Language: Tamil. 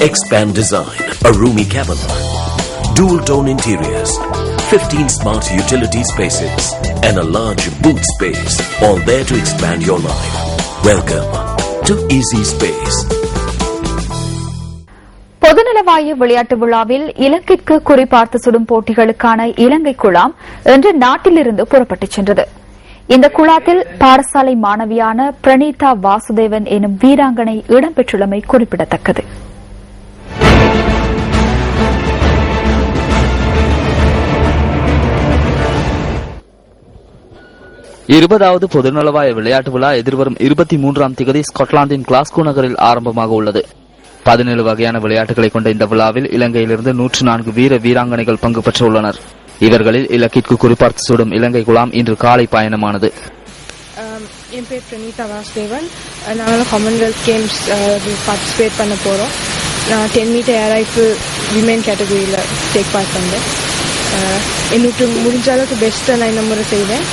Expand design, a roomy cabin, dual tone interiors, 15 smart utility spaces, and a large boot space, all there to expand your life. Welcome to Easy Space. பொதுநலவாய விளையாட்டு விழாவில் இலங்கைக்கு குறிபார்த்து சுடும் போட்டிகளுக்கான இலங்கை குழாம் இன்று நாட்டிலிருந்து புறப்பட்டுச் சென்றது. இந்த குழாத்தில் பாடசாலை மாணவியான பிரணீதா வாசுதேவன் எனும் வீராங்கனை இடம்பெற்றுள்ளமை குறிப்பிடத்தக்கது. இருபதாவது பொதுநலவாய விளையாட்டு விழா எதிர்வரும் 23ஆம் தேதி ஸ்காட்லாந்தின் கிளாஸ்கோ நகரில் ஆரம்பமாக உள்ளது. 17 வகையான விளையாட்டுகளை கொண்ட இந்த விழாவில் இலங்கையிலிருந்து 104 வீராங்கனைகள் பங்கு பெற்றுள்ளனர். இவர்களில் இலக்கிற்கு குறிப்பார்த்து சுடும் இலங்கை குழாம் இன்று காலை பயணமானது. என் பேர் பிரணீதா வாசுதேவன். நாங்கள் காமன்வெல்த் கேம்ஸ் பார்ட்டிசிபேட் பண்ண போகிறோம். நான் 10 மீட்டர் ஏர் ரைஃபிள் விமென் கேட்டகரியில் டேக் பார்ட் பண்ணேன். என்னுக்கு முடிஞ்ச அளவுக்கு பெஸ்ட்டை நான் இந்த முறை செய்வேன்.